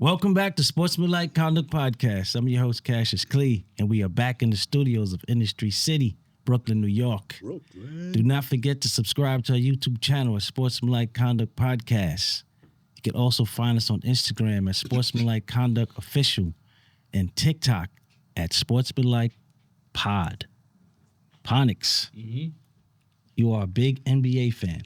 Welcome back to Sportsmanlike Conduct Podcast. I'm your host, Cassius Clee, and we are back in the studios of Industry City, Brooklyn, New York. Do not forget to subscribe to our YouTube channel at Sportsmanlike Conduct Podcast. You can also find us on Instagram at Sportsmanlike Conduct Official and TikTok at Sportsmanlike Pod. Ponix, you are a big NBA fan.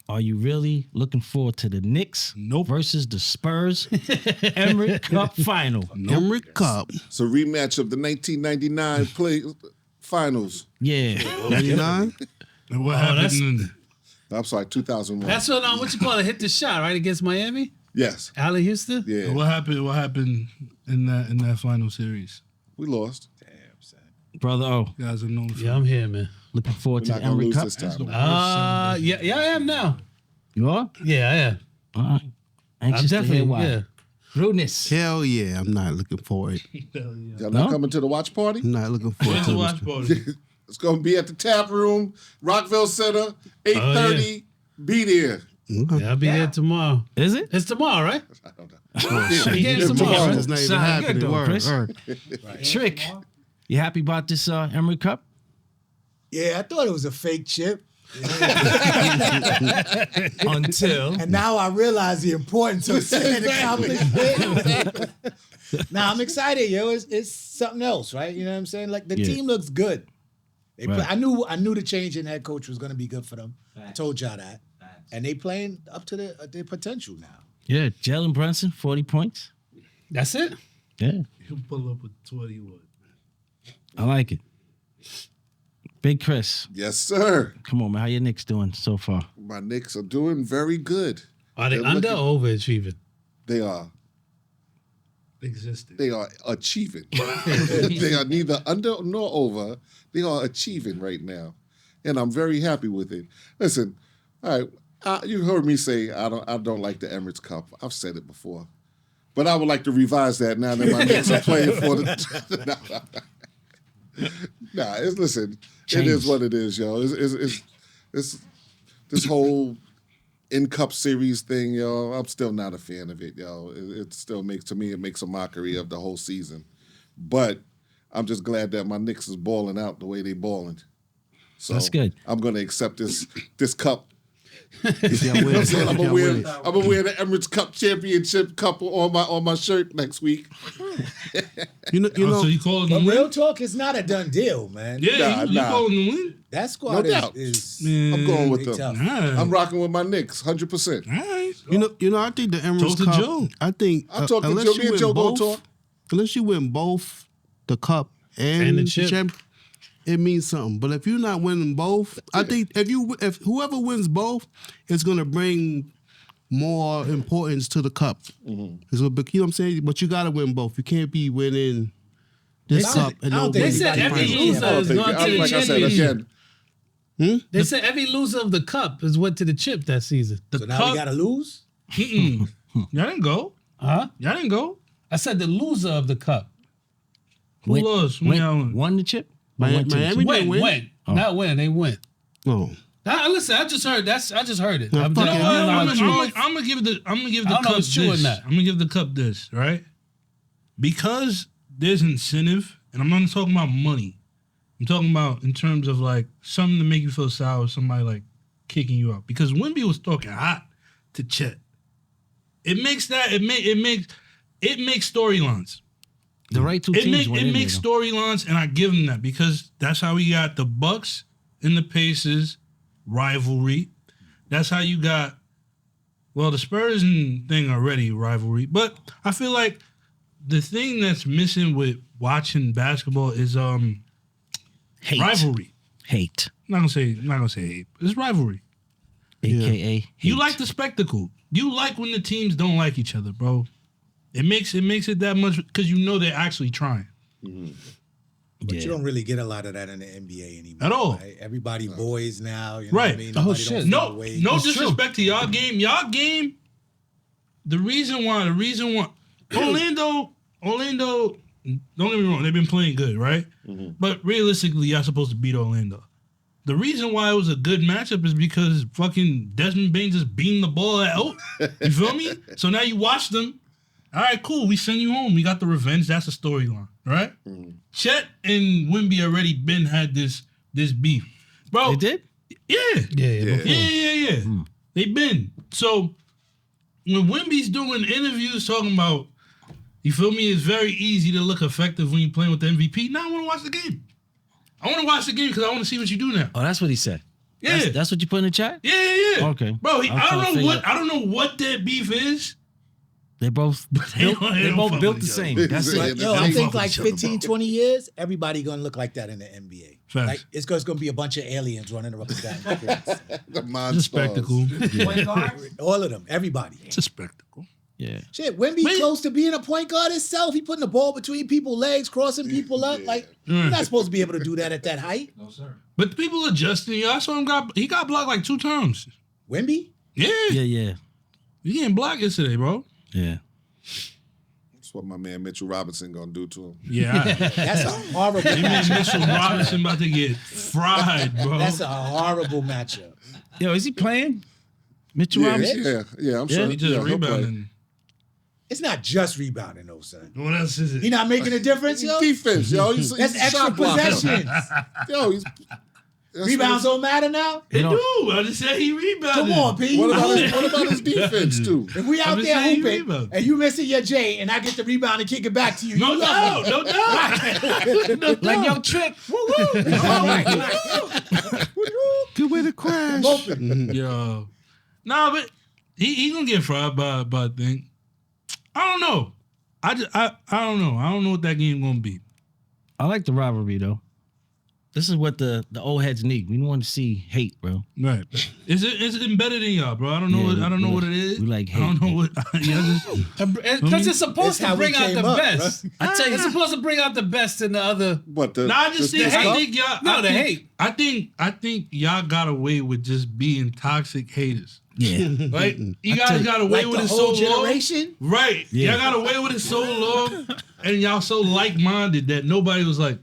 Are you really looking forward to the Knicks versus the Spurs Emirates Cup final? Emirates Cup. It's a rematch of the 1999 finals. Yeah. 99? And what happened? I'm sorry, 2001. That's what you call it, hit the shot, right, against Miami? Yes. Allen Houston? Yeah. What happened in that final series? We lost. Brother O, You guys are known for Yeah, I'm here, man. looking forward We're to not the going to Emirates lose Cup. this time. Yeah, I am now. You are? Yeah, I am. All right. Anxious to hear why. yeah. Rudeness. Hell yeah, I'm not looking forward. Y'all not coming to the watch party? I'm not looking forward Where's to the this. watch party? It's going to be at the Tap Room, Rockville Center, 8:30. Be there. Yeah, I'll be there tomorrow. Is it? It's tomorrow, right? I don't know. The game's tomorrow, right? It's not even Sound happening. good, though, Word, Chris. word. Trick. You happy about this Emirates Cup? Yeah, I thought it was a fake chip. Until. And now I realize the importance of saying accomplishment. Nah, I'm excited, yo. It's something else, right? You know what I'm saying? Like the team looks good. They Right. I knew the change in head coach was going to be good for them. I told y'all that. And they playing up to their potential now. Yeah, Jalen Brunson, 40 points. That's it? Yeah, He'll pull up with 21. I like it. Big Chris, Yes, sir. come on, man. How your Knicks doing so far? My Knicks are doing very good. Are they They're under looking- or overachieving? They are. Existed. They are achieving. They are neither under nor over. They are achieving right now, and I'm very happy with it. Listen, all right, you heard me say I don't like the Emirates Cup. I've said it before, but I would like to revise that now that my Knicks are playing for the. Listen. It is what it is, yo. It's this whole in-cup series thing, yo. I'm still not a fan of it, yo. It still makes a mockery of the whole season. But I'm just glad that my Knicks is balling out the way they balling. So That's good. I'm gonna accept this cup. If y'all You know win, what I'm saying? if I'm y'all gonna win wear it. the Emirates Cup championship cup on my shirt next week. You know, So you calling But them real win? talk, it's not a done deal, man. Yeah, you Nah. calling them win? That squad No doubt. is I'm going with they them. tough. Alright. I'm rocking with my Knicks, 100%. All right. you know. I think the Emirates Talk to Cup. Joe. I think I'll talk to unless Joe. you Me and win Joe gonna both, talk. unless you win both the cup And the chip. it means something. But if you're not winning both, I think if whoever wins both, it's gonna bring more importance to the cup. It's gonna be, you know what I'm saying? But you gotta win both. You can't be winning this They cup said- and I don't nobody. think They said every Finals. loser I don't is think, going to the like I said championship. again, They said every loser of the cup is went to the chip that season. So now we got to lose? Y'all didn't go. Huh? Y'all didn't go. I said the loser of the cup. Who lost? When y'all won? Won the chip? Miami didn't Win, win. win. Not win, they win. Oh. Listen, I just heard it. Now, I'm fuck just it. telling I'm you the truth. gonna give the I don't know cup if it's true or this. not. I'm gonna give the cup this, right? Because there's incentive, and I'm not talking about money. I'm talking about in terms of like something to make you feel sour, somebody like kicking you out. Because Wemby was talking hot to Chet. It makes storylines. The right two It teams went in makes there, storylines, and I give them that because that's how we got the Bucks and the Pacers rivalry. That's how you got, well, the Spurs and thing already rivalry. But I feel like the thing that's missing with watching basketball is Hate. rivalry. Hate. I'm not gonna say hate. It's rivalry. AKA hate. You like the spectacle. You like when the teams don't like each other, bro. It makes it that much because you know they're actually trying. But you don't really get a lot of that in the NBA anymore. At all. Right? Everybody boys now. You know Right. what I mean? Oh, Nobody shit. don't feel No, away. no That's disrespect to y'all game. Y'all game. The reason why Orlando. Don't get me wrong. They've been playing good, right? But realistically, y'all supposed to beat Orlando. The reason why it was a good matchup is because fucking Desmond Bain just beamed the ball out. You feel me? So now you watch them, All right, cool. We send you home. We got the revenge. That's a storyline, right? Chet and Wemby already had this beef, bro. They did? Yeah. They been. So when Wemby's doing interviews talking about, you feel me, it's very easy to look effective when you're playing with the MVP. Now I want to watch the game. I want to watch the game because I want to see what you do now. Oh, that's what he said. Yeah. That's what you put in the chat? Yeah. Okay. Bro, I'm I trying to figure- don't know what that beef is. They both built, they don't fuck built with the each other. same. That's Yeah, it. Yo, They I think fuck like with each other, 15, bro. 20 years, everybody gonna look like that in the NBA. Facts. Like it's gonna be a bunch of aliens running up and down. the courts. The It's a spectacle. All of them, everybody. It's a spectacle. Yeah. Shit, Wemby close to being a point guard himself. He putting the ball between people's legs, crossing people up. Like you're not supposed to be able to do that at that height. But the people adjusting. Yo, I saw him he got blocked like 2 times. Wemby? Yeah. Yeah. You getting blocked yesterday, bro. Yeah. That's what my man Mitchell Robinson gonna do to him. Yeah. That's a horrible Him and matchup. Mitchell Robinson about to get fried, bro. That's a horrible matchup. Yo, is he playing? Mitchell Robinson? Yeah, I'm sure. He just he'll play. rebounding. It's not just rebounding, though, son. What else is He it? not making a difference, yo. Defense, yo. He's That's a extra shot blocker. possessions. Yo, that's Rebounds don't matter now. They You do. I just said he rebounded. Come on, P. What about his defense too? If we out I'm just there saying he hooping rebound. and you missing your J and I get the rebound and kick it back to you, No you love doubt. me. No doubt. Like, yo, Trick. Good way to crash. Yo. Nah, but he gonna get fried by a thing. I don't know. I don't know. I don't know what that game gonna be. I like the rivalry, though. This is what the old heads need. We want to see hate, bro. Right. It's embedded in y'all, bro. I don't know Yeah, I don't know what it is. we like I don't hate, know what Because it's supposed It's how to bring we out the came up, best. I tell you, It's supposed to bring out the best in the other. But the, Nah, I just think this I cup- think y'all No, the hate. I think y'all got away with just being toxic haters. yeah. Right? You tell guys you, got away Like with the it whole so long. generation. Right. Yeah. Y'all got away with it so long and y'all so like-minded that nobody was like,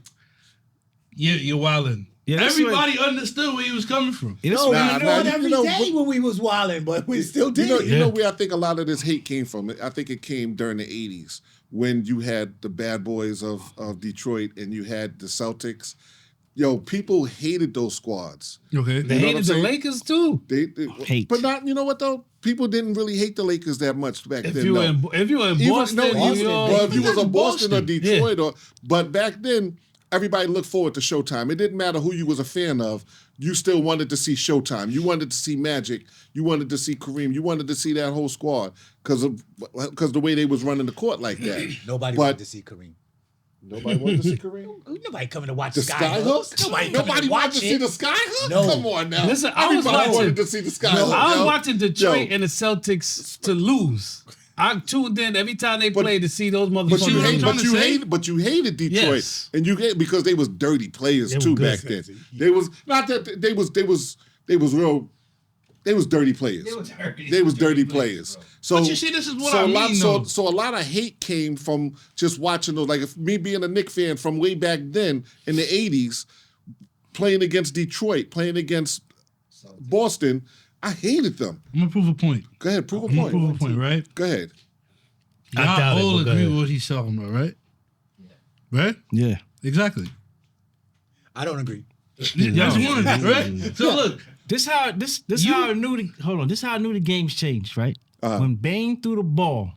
yeah, you're wildin'. Yeah, that's Everybody understood where he was coming from. Yeah, that's No, what- we Nah, knew nah, it you every know, day when we was wilding, but we still did it. You know where I think a lot of this hate came from? I think it came during the 80s when you had the bad boys of Detroit and you had the Celtics. Yo, people hated those squads. Okay. They know what hated I'm the saying? Lakers too. They Hate. But not, you know what though? People didn't really hate the Lakers that much back If then. you no. were in Even- Boston, no, New even- York, well, if you was a Even Boston or Boston, Detroit, but back then, everybody looked forward to Showtime. It didn't matter who you was a fan of. You still wanted to see Showtime. You wanted to see Magic. You wanted to see Kareem. You wanted to see that whole squad because the way they was running the court like that. Nobody But- wanted to see Kareem. Nobody wanted to see Kareem. Nobody coming to watch The Skyhooks. Skyhooks? Nobody coming Nobody to wanted watch to see it. the Skyhooks? No. Come on now. Listen, I was Everybody watching- wanted to see the Skyhooks. I was yo. watching Detroit Yo. and the Celtics to lose. I tuned in every time they But- played to see those But motherfuckers. you, what I'm hate, trying but, to you say? hated, but you hated Detroit, Yes. and you hate because they was dirty players They were too good. back then. They was not that they was real. They was dirty players. They was dirty players. So But you see, this is what so I a lot, mean, so though. so a lot of hate came from just watching those. Like if me being a Knicks fan from way back then in the '80s, playing against Detroit, playing against Boston, I hated them. I'm gonna prove a point. Go ahead, prove a I'm gonna point. prove a point, right? Go ahead. I doubt it, Y'all all but go agree ahead. with what he's talking about, right? Right? Yeah. Exactly. I don't agree. That's one, right? So look, This how how I knew This how I knew the game's changed, right? When Bane threw the ball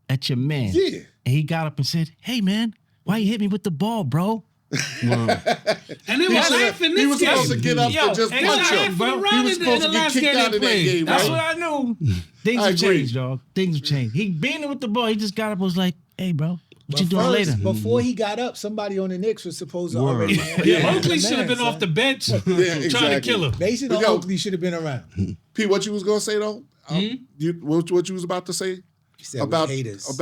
at your man, Yeah. and he got up and said, "Hey man, why you hit me with the ball, bro?" And they was laughing He this was supposed to game. get up Yo, and just and punch I him. ain't bro. He was supposed to get kicked out of that game, That's right? what I knew. Things I have agree. changed, dog. Things have changed. He beating with the ball. He just got up and was like, "Hey, bro, what you But doing first, later?" Before he got up, somebody on the Knicks was supposed to already. Yeah, Oakley should have been off the bench trying exactly. to kill him. Mason Yo. or Oakley should have been around. P, what you was gonna say though? What you was about to say He said about haters. as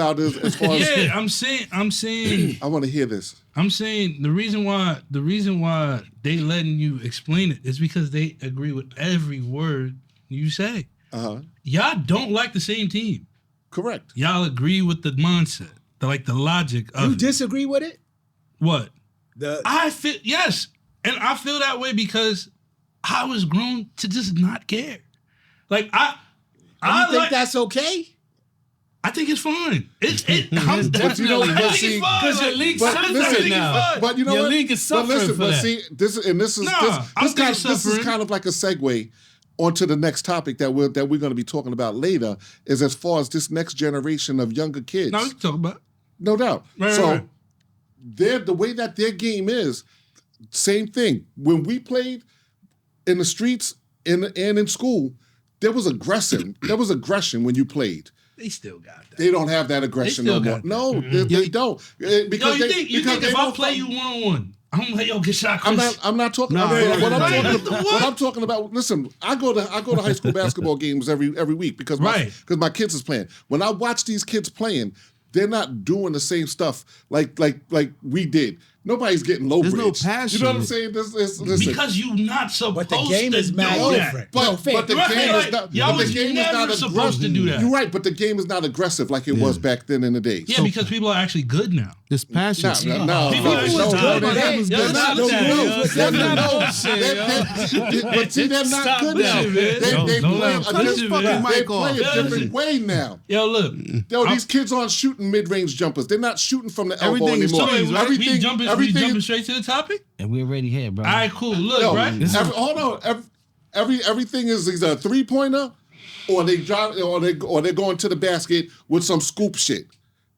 far as yeah, I'm saying, I want to hear this. I'm saying the reason why they letting you explain it is because they agree with every word you say. Y'all don't like the same team. Correct. Y'all agree with the mindset, the logic of You it. disagree with it? What? The I feel yes, and I feel that way because I was grown to just not care. Like you think like that's okay? I think it's fine. I'm But you know, definitely. I but think see- it's fine. Because your league's But suffering listen, now. but you know Your what? league is But suffering listen, for but that. see, this is I'm this is suffering. kind of like a segue onto the next topic that we're going to be talking about later. Is as far as this next generation of younger kids. No, we can talk about it. No doubt. Right, So right. the way that their game is, same thing. When we played in the streets and in school, there was aggression. There was aggression when you played. They still got that. They don't have that aggression They no still more. got No, they don't. Because Yo, they, you because think they if I don't play you 1-on-1, I'm gonna let yo get shot? Chris? I'm not talking. No, what right. I'm talking about. Listen, I go to high school basketball games every week because my kids is playing. When I watch these kids playing, they're not doing the same stuff like we did. Nobody's getting low There's no bridge. passion. You know what I'm saying? Listen. Because you not supposed But the game to is do mad that. different. But the Right, game like, is not. y'all but the was game is never not supposed to do that. You're right, but the game is not aggressive like it was back then in the days. Yeah, because people are actually good now. It's passion. No, People are no, good, no, man. no, Yo, they're not stop that, yo. good. Stop They're that not- bullshit, But see, they're not Stop good that now. shit, man. They Don't play let a him cut his different fucking they mic play off. a different way now. Yo, look. Yo, these kids aren't shooting mid-range jumpers. They're not shooting from the elbow Everything is anymore. threes, right? We jumping straight to the topic? And we're already here, bro. All right, cool. Look, Yo, right? hold on. Everything is either a 3-pointer or they drive or they're going to the basket with some scoop shit.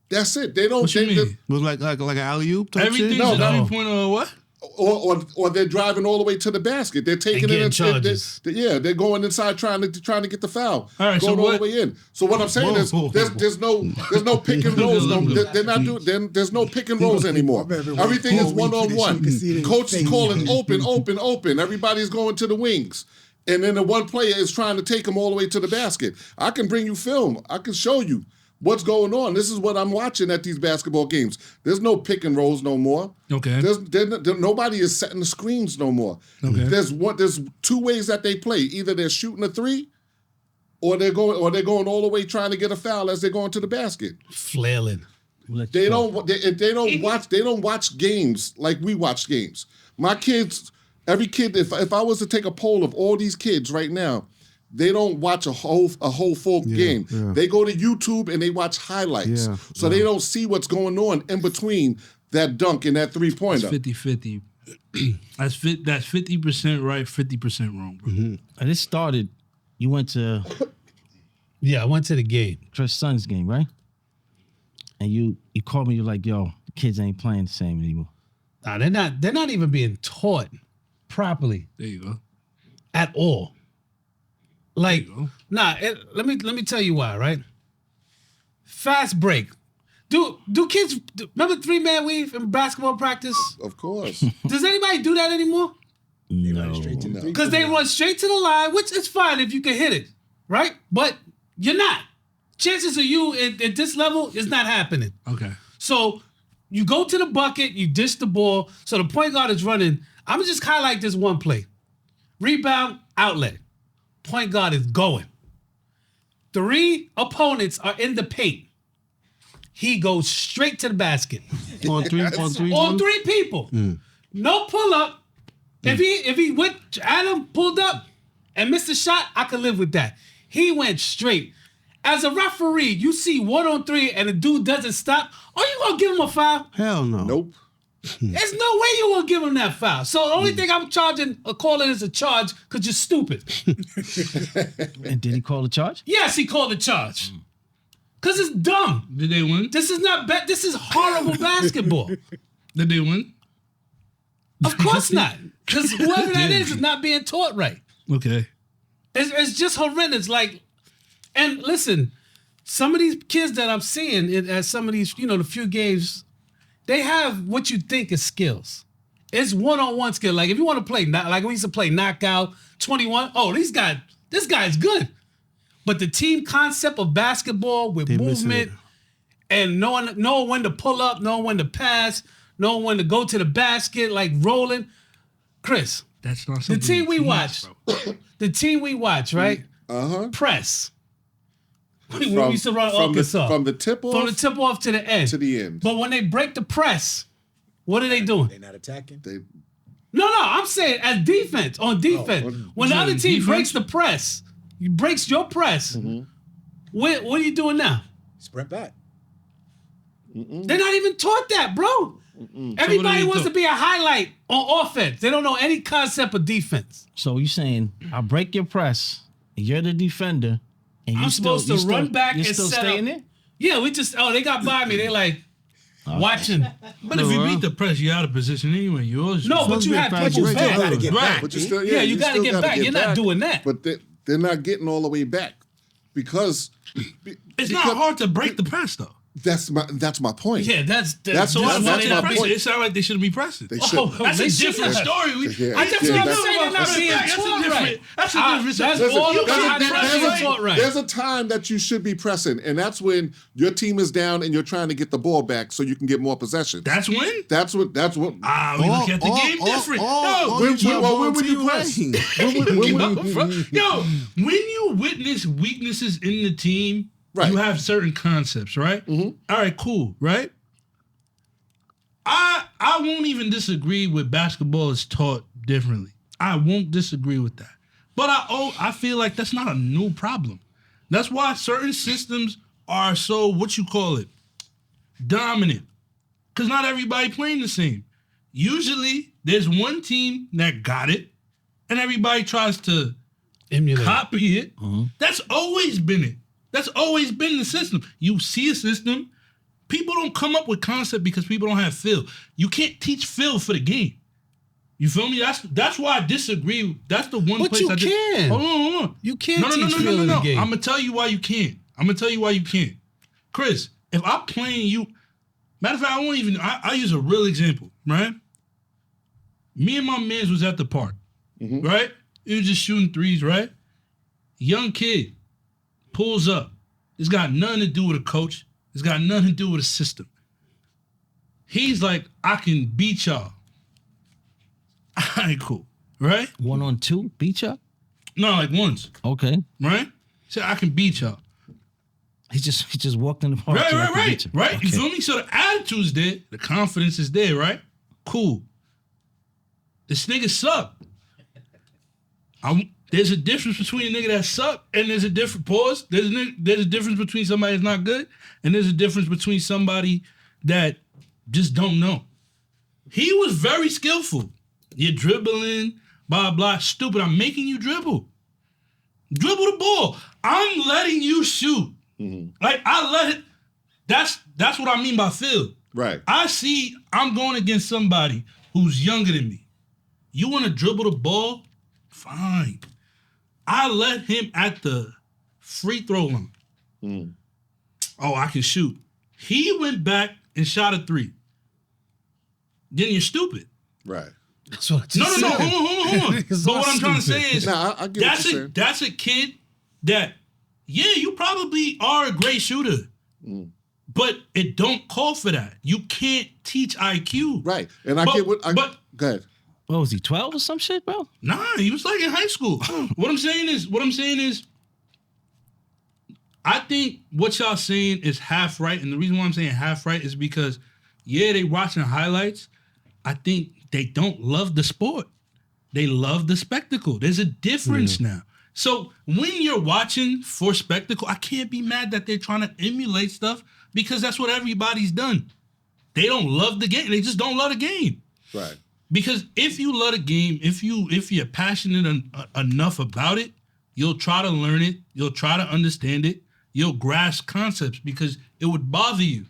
That's it. They don't. What you they- mean? It was like an alley oop type Everything's shit. No, a no. 3-pointer or what? Or they're driving all the way to the basket. They're taking getting it in. charges. They're going inside trying to get the foul. All right, so going all what- the way in. So what I'm saying is there's no pick and rolls. They're not doing. There's no pick and rolls anymore. Everything is 1-on-1. Coach is calling open. Everybody's going to the wings. And then the one player is trying to take them all the way to the basket. I can bring you film. I can show you what's going on. This is what I'm watching at these basketball games. There's no pick and rolls no more. Okay. Nobody is setting the screens no more. Okay. There's two ways that they play. Either they're shooting a three, or they're going all the way trying to get a foul as they're going to the basket. Flailing. They don't watch games like we watch games. My kids, every kid, if I was to take a poll of all these kids right now, they don't watch a whole full game. yeah. They go to YouTube and they watch highlights. Yeah, So they don't see what's going on in between that dunk and that 3-pointer. 50-50. That's 50% right, 50% wrong, bro. And this started, you went to Yeah, I went to the game. Chris' son's game, right? And you called me, you're like, yo, the kids ain't playing the same anymore. Nah, they're not even being taught properly There you go. at all. Like, There you let me tell you why, right? Fast break. Do kids remember 3-man weave in basketball practice? Of course. Does anybody do that anymore? No. Because they run straight to the line, which is fine if you can hit it, right? But you're not. Chances of you at this level is not happening. Okay. So you go to the bucket, you dish the ball. So the point guard is running. I'm gonna just highlight this one play. Rebound, outlet. Point guard is going. 3 opponents are in the paint. He goes straight to the basket. On three. All 3 people. No pull up. If he went, Adam pulled up and missed a shot, I could live with that. He went straight. As a referee, you see 1-on-3 and the dude doesn't stop. Are you gonna give him a foul? Hell no. Nope. There's no way you will give him that foul. So the only thing I'm charging or calling is a charge because you're stupid. And did he call the charge? Yes, he called a charge. Because it's dumb. Did they win? This is not bad. This is horrible basketball. Did they win? Of course not. Because whoever that is not being taught right. Okay. It's just horrendous. Like, and listen, some of these kids that I'm seeing at some of these, the few games, they have what you think is skills. It's 1-on-1 skill. Like if you want to play, like we used to play knockout 21. Oh, this guy's good. But the team concept of basketball with They missing movement it. and knowing when to pull up, knowing when to pass, knowing when to go to the basket, like rolling. Chris, That's not the something team we you teach, watch, bro. right? Press. We used to run from Arkansas. from the tip off From the tip off to the end. to the end. But when they break the press, what are they doing? They're not attacking. No, I'm saying as defense, on defense. When the other team defense? breaks the press, breaks your press, what are you doing now? Sprint back. They're not even taught that, bro. Everybody So what wants do to be a highlight on offense. They don't know any concept of defense. So you saying I'll break your press, and you're the defender, and I'm supposed to run back you're and still set staying up. there? Yeah, they got by me. They like watching. But if you beat the press, you're out of position anyway. You always No, but to you be a have fast people break. You back. gotta get Right. back. But you B. still, Yeah, you you gotta still get back. You're not doing that. But they're not getting all the way back because It's not hard to break the press though. that's my point. Yeah, that's That's So my- why that's they my not pressing? point. It sounds like they shouldn't be pressing. They Oh, should. That's they a should different not. story. Yeah, I just yeah, want to that's- say they're not that's being a taught different- right. that's a different- That's Listen, all of there's them a- not there's being a- taught right. There's a time that you should be pressing, and that's when your team is down and you're trying to get the ball back so you can get more possession. That's when? That's what. We look at the game different. when would you press? Yo, when you witness weaknesses in the team, Right. you have certain concepts, right? All right, cool, right? I won't even disagree with basketball is taught differently. I won't disagree with that. But I feel like that's not a new problem. That's why certain systems are so, dominant. Because not everybody playing the same. Usually, there's one team that got it, and everybody tries to Emulate. copy it. That's always been it. That's always been the system. You see a system, people don't come up with concept because people don't have feel. You can't teach feel for the game. You feel me? That's why I disagree. That's the one But place you I can. Hold on. You can't teach feel in the game. I'm gonna tell you why you can't. Chris, if I'm playing you, matter of fact, I use a real example, right? Me and my mans was at the park, right? He was just shooting threes, right? Young kid pulls up. It's got nothing to do with a coach. It's got nothing to do with a system. He's like, I can beat y'all. All right, cool, right? 1-on-2, beat you? No, like once, Okay. right? He said, I can beat y'all. He just walked in the park. Right. so I could beat you. Right. You Okay. feel me? So the attitude's there, the confidence is there, right? Cool. This nigga suck. There's a difference between a nigga that suck and there's a different pause. There's a difference between somebody that's not good and there's a difference between somebody that just don't know. He was very skillful. You're dribbling, blah, blah. Stupid. I'm making you dribble. Dribble the ball. I'm letting you shoot. Like I let it. That's what I mean by feel. Right. I see I'm going against somebody who's younger than me. You want to dribble the ball? Fine. I let him at the free throw line. Oh, I can shoot. He went back and shot a 3. Then you're stupid. Right. That's what I just No, said. hold on. It's But all what I'm trying to stupid. say is Nah, I get what you're saying. that's a kid that, yeah, you probably are a great shooter. But it don't call for that. You can't teach IQ. Right. And I But- get what. but- Go ahead. What was he, 12 or some shit, bro? Nah, he was like in high school. What I'm saying is, I think what y'all saying is half right. And the reason why I'm saying half right is because, yeah, they watching highlights. I think they don't love the sport. They love the spectacle. There's a difference now. So when you're watching for spectacle, I can't be mad that they're trying to emulate stuff because that's what everybody's done. They don't love the game. They just don't love the game. Right. Because if you love a game, if you're passionate enough about it, you'll try to learn it, you'll try to understand it, you'll grasp concepts because it would bother you.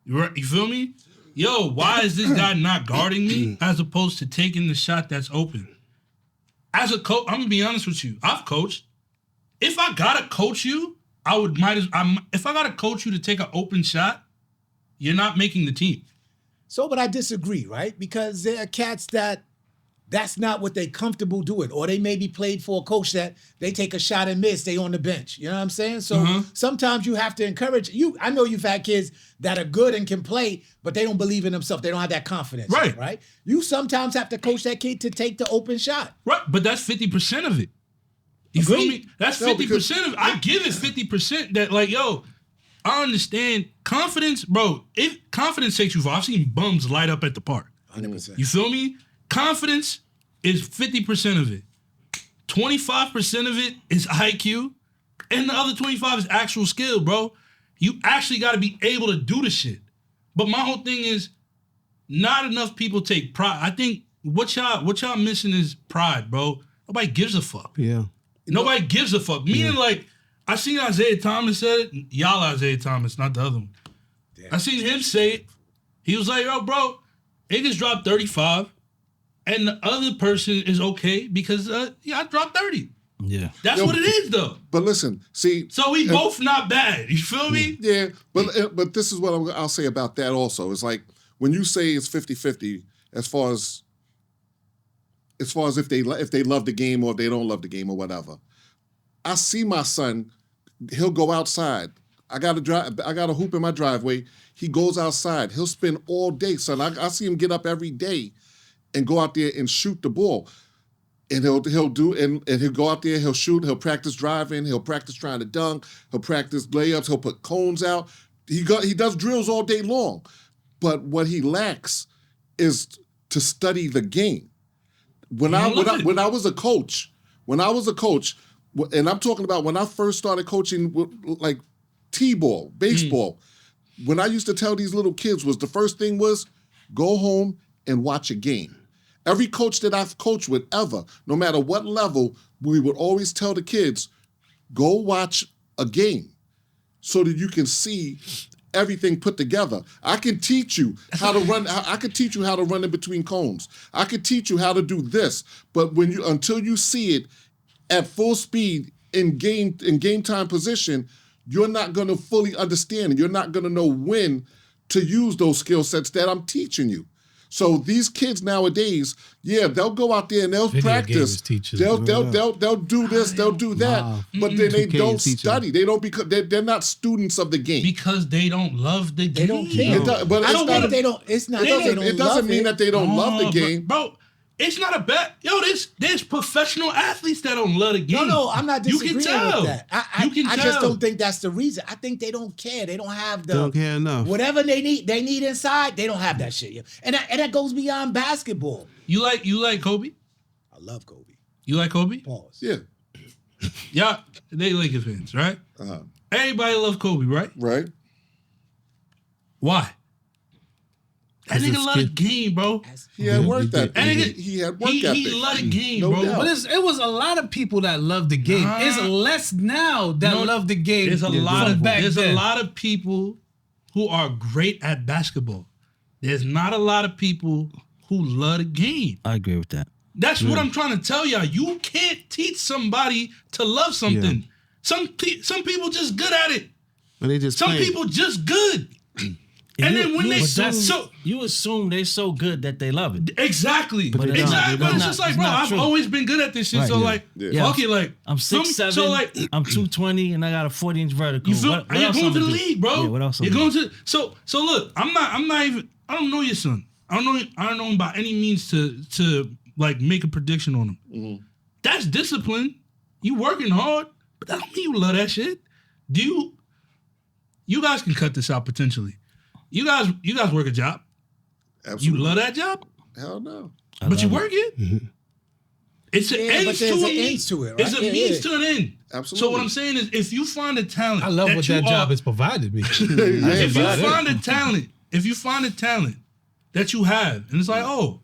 You feel me? Yo, why is this guy not guarding me as opposed to taking the shot that's open? As a coach, I'm gonna be honest with you. I've coached. If I gotta coach you, if I gotta coach you to take an open shot, you're not making the team. So, but I disagree, right? Because there are cats that's not what they comfortable doing. Or they maybe played for a coach that they take a shot and miss, they on the bench. You know what I'm saying? So sometimes you have to encourage you. I know you've had kids that are good and can play, but they don't believe in themselves. They don't have that confidence. Right. Right? You sometimes have to coach that kid to take the open shot. Right, but that's 50% of it. You feel me? That's No, 50% of it. I give it 50% that, like, yo, I understand confidence, bro. If confidence takes you far, I've seen bums light up at the park. 100%. You feel me? Confidence is 50% of it. 25% of it is IQ, and the other 25 is actual skill, bro. You actually got to be able to do the shit. But my whole thing is, not enough people take pride. I think what y'all missing is pride, bro. Nobody gives a fuck. Yeah. Nobody gives a fuck. Meaning, like, I seen Isaiah Thomas said it. Y'all Isaiah Thomas, not the other one. I seen him say it. He was like, yo, bro, niggas dropped 35, and the other person is okay because, I dropped 30. Yeah. That's what it is, though. But listen, see. So we both not bad. You feel me? Yeah, but this is what I'll say about that also. It's like when you say it's 50-50 as far as if they love the game or if they don't love the game or whatever. I see my son, he'll go outside. I got a hoop in my driveway. He goes outside. He'll spend all day, son. I see him get up every day and go out there and shoot the ball. And he'll go out there, he'll shoot, he'll practice driving, he'll practice trying to dunk, he'll practice layups, he'll put cones out. He does drills all day long. But what he lacks is to study the game. When I was a coach, and I'm talking about when I first started coaching like T-ball, baseball, when I used to tell these little kids was the first thing was go home and watch a game. Every coach that I've coached with ever, no matter what level, we would always tell the kids, go watch a game so that you can see everything put together. I can teach you how to run. I can teach you how to run in between cones. I can teach you how to do this. But until you see it at full speed in game time position, you're not going to fully understand it. You're not going to know when to use those skill sets that I'm teaching you. So these kids nowadays, they'll go out there and they'll practice. They'll do this, they'll do that, but then they don't study. They don't because they're not students of the game because they don't love the game. They don't care. It doesn't mean that they don't love the game, bro. It's not a bet. Yo, there's professional athletes that don't love the game. No, I'm not disagreeing with that. I tell. just don't think that's the reason. I think they don't care. They don't have They don't care enough. Whatever they need inside, they don't have that shit. And that goes beyond basketball. You like Kobe? I love Kobe. You like Kobe? Pause. Yeah. Yeah, they Lakers fans, right? Everybody love Kobe, right? Right. Why? That nigga love the game, bro. He had work that nigga, he had work ethic. He love the game, No bro. doubt. But it was a lot of people that love the game. It's less now that love the game. There's a lot of people people who are great at basketball. There's not a lot of people who love the game. I agree with that. That's what I'm trying to tell y'all. You can't teach somebody to love something. Some people just good at it. And they just Some playing. people just good. And then when you assume they're so good that they love it. Exactly. But But it's just like, it's bro, not I've true. always been good at this shit. Right, So yeah. like, Yeah. fuck it, like I'm 6'7", So like, I'm 220, and I got a 40-inch vertical. you feel? What You're else going I'ma to the do? league, bro. Yeah, what else? You're I'ma going do? to. So look, I'm not even. I don't know your son. I don't know him by any means to like make a prediction on him. Mm-hmm. That's discipline. You working hard, but that don't mean you love that shit. You guys can cut this out potentially. You guys work a job. Absolutely. You love that job, Hell no. but you work it. It's an Yeah, ends but to there's an an end. ends to it, right? It's a Yeah, means yeah. to an end. Absolutely. So what I'm saying is, if you find a talent, I love what that job is. has provided me. If you find a talent that you have, and it's like, oh,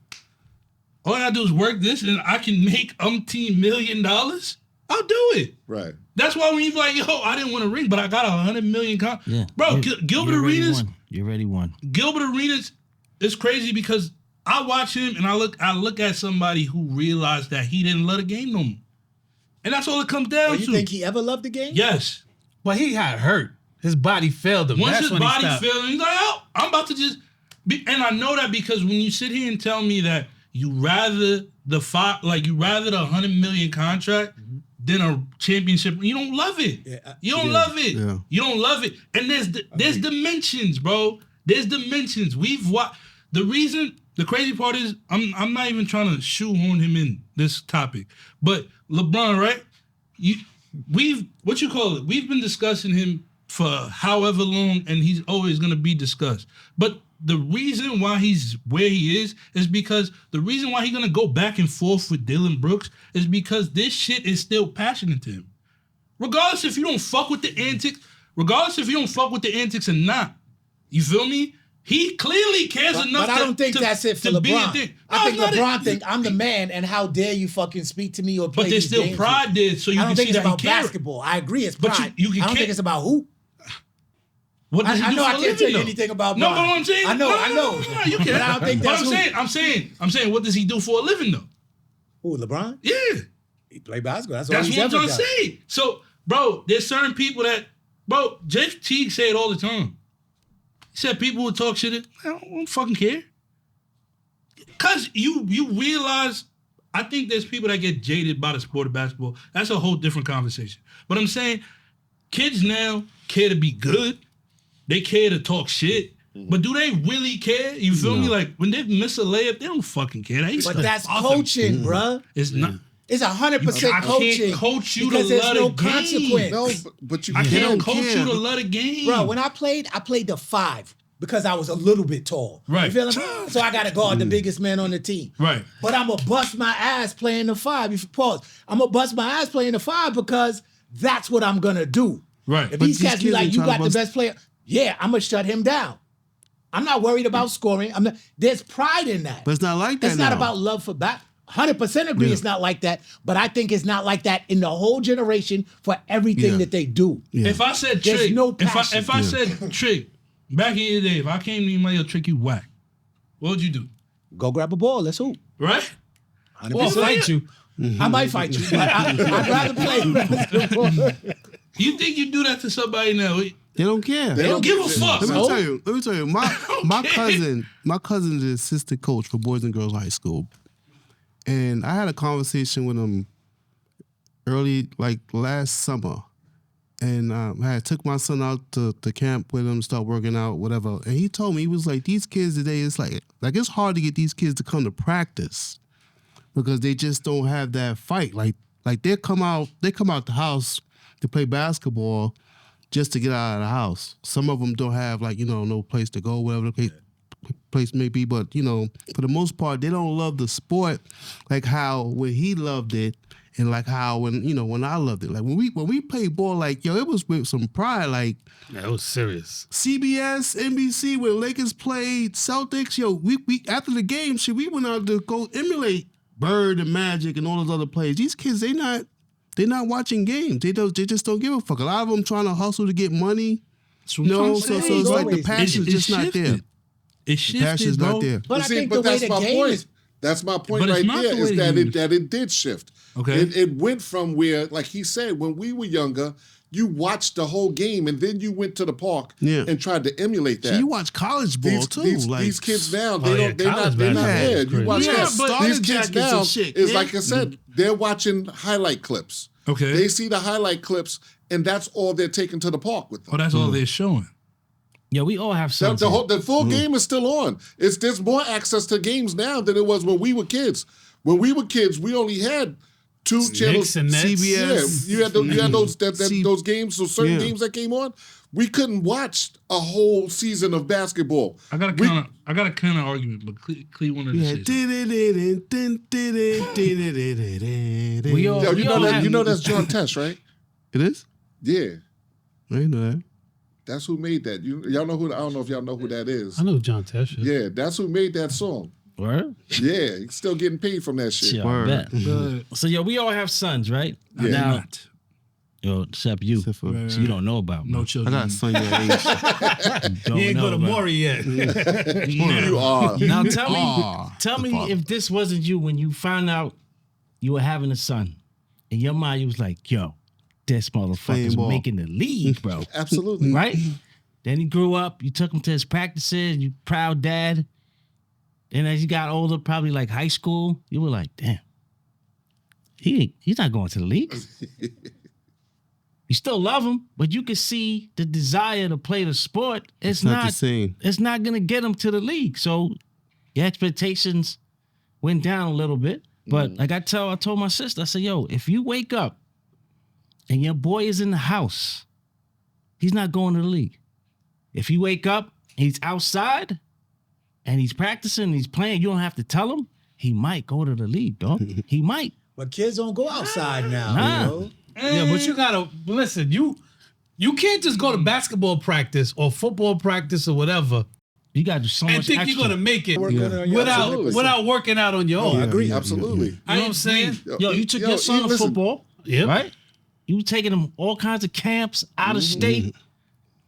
all I gotta do is work this, and I can make $umpteen million, I'll do it. Right. That's why when you're like, yo, I didn't want a ring, but I got 100 million. Yeah. Bro, You- Gilbert you already Arenas. won. You already won. Gilbert Arenas is crazy because I watch him and I look at somebody who realized that he didn't love the game no more. And that's all it comes down Well, you to. think he ever loved the game? Yes. But he got hurt. His body failed him. Once That's his when he body stopped. failed, he's like, oh, I'm about to just be. And I know that because when you sit here and tell me that you rather the $100 million contract than a championship, you don't love it. Yeah, You don't love it. Yeah. You don't love it. And there's dimensions, bro. There's dimensions. We've watched. The crazy part is, I'm not even trying to shoehorn him in this topic, but LeBron, right? We've been discussing him for however long, and he's always gonna be discussed. But the reason why he's where he is because the reason why he's gonna go back and forth with Dillon Brooks is because this shit is still passionate to him. Regardless if you don't fuck with the antics, regardless if you don't fuck with the antics or not. You feel me? He clearly cares enough. But I don't think that's it for to be a LeBron. thing. I think No, it's not LeBron it. think I'm the man, and how dare you fucking speak to me or play But there's these still games. pride there, so you I can don't see think it's that he about cares. basketball. I agree, it's But pride. you can I don't care- think it's about who. What does he I do know for I a can't living, tell you though? anything about No, Bron. but what I'm saying, I know. No, you can. But I don't think But that's I'm saying, what does he do for a living though? Who, LeBron? Yeah, He play basketball. That's all that's he's what I'm ever trying done. to say. So, bro, there's certain people that, bro, Jeff Teague say it all the time. He said people would talk shit. I don't fucking care. Cause you realize, I think there's people that get jaded by the sport of basketball. That's a whole different conversation. But I'm saying, kids now care to be good. They care to talk shit. But do they really care? You feel me? Like when they miss a layup, they don't fucking care. But that's coaching, bruh. It's not. It's 100% I coaching. can't coach you because to there's love no the game. consequence. No, but you I can't. can't coach care. you to love the game. Bro, when I played the 5 because I was a little bit tall. Right. You feel me? So I got to guard the biggest man on the team. Right. But I'm going to bust my ass playing the 5. You pause. I'm going to bust my ass playing the 5 because that's what I'm going to do. Right. If But these these cats be kids like, ain't you trying to got the bust- best player, yeah, I'm going to shut him down. I'm not worried about scoring. There's pride in that. But it's not like that It's not now. about love for back. 100% agree Yeah. it's not like that, but I think it's not like that in the whole generation for everything Yeah. that they do. Yeah. If I said There's trick, no if passion. I said trick, back in the day, if I came to you, like, yo, trick, you whack. What would you do? Go grab a ball. Let's hoop. Right? Or fight you. I might fight you, but I'd rather play basketball. You think you do that to somebody now? They don't care. They don't give a fuck. Let me So? tell you. My Okay. cousin is the assistant coach for Boys and Girls High School, and I had a conversation with him early, like last summer, and I took my son out to camp with him, start working out, whatever. And he told me, he was like, these kids today, it's like it's hard to get these kids to come to practice because they just don't have that fight. Like they come out the house to play basketball just to get out of the house. Some of them don't have no place to go, whatever the place may be. But for the most part, they don't love the sport like how when he loved it, and like how when I loved it. Like when we played ball, like it was with some pride. Like Yeah, it was serious. CBS, NBC, when Lakers played Celtics, we after the game, we went out to go emulate Bird and Magic and all those other players. These kids, they're not watching games. They just don't give a fuck. A lot of them trying to hustle to get money. That's what I'm trying to So say. it's like the always- passion's It's just not there. shifted. It's The shifted, passion's bro. not there. But I think the way that's the my game point. is. That's my point But it's right not there the is way that you- it did shift. Okay. It went from where, like he said, when we were younger, you watched the whole game and then you went to the park Yeah. and tried to emulate that. So you watch college ball too. These kids now, Oh, yeah, they're college not basketball there. is You crazy. watch Yeah, that. but These starter kids jackets now and shit, is man. like I said, they're watching highlight clips. Okay. They see the highlight clips and that's all they're taking to the park with them. Oh, that's all they're showing. Yeah, we all have The, sons. the full game is still on. There's more access to games now than it was when we were kids. When we were kids, we only had 2 channels. Knicks and Nets. CBS. Yeah, you had those those games, so certain Yeah. games that came on. We couldn't watch a whole season of basketball. I got a kind of argument, but Clee wanted to Yeah. say something. We all- Yo, we all have- you know that's John Tesh, right? It is? Yeah, I didn't know that. that's who made that. Y'all know who? I don't know if y'all know who that is. I know John Tesh. is. Yeah, that's who made that song. Word? Yeah, he's still getting paid from that shit. Yeah, I Word. bet. So we all have sons, right? Yeah. Now, Not. except you. Except for- So you don't know about me. No I children. got a son your age. Don't He ain't know go to about- Maury yet. You are. Now tell me, Ah, tell me father. if this wasn't you when you found out you were having a son. In your mind, you was like, yo, this motherfucker's Playing ball. making the league, bro. Absolutely. Right? Then he grew up, you took him to his practices, you proud dad. And as you got older, probably like high school, you were like, damn, he's not going to the league. You still love him, but you can see the desire to play the sport. It's not the not same. It's not gonna get him to the league. So your expectations went down a little bit. But like I told my sister, I said, yo, if you wake up and your boy is in the house, he's not going to the league. If you wake up, he's outside and he's practicing, he's playing, you don't have to tell him, he might go to the league, dog. He might. But kids don't go outside now. Nah. You know? Yeah, but you gotta listen. You You can't just go to basketball practice or football practice or whatever You got to do so and much think extra. you're gonna make it Absolutely. without working out on your own. I agree. Absolutely. You know what I'm saying? Yo, you took your son to listen, football, Yep. right? You were taking him all kinds of camps out of state.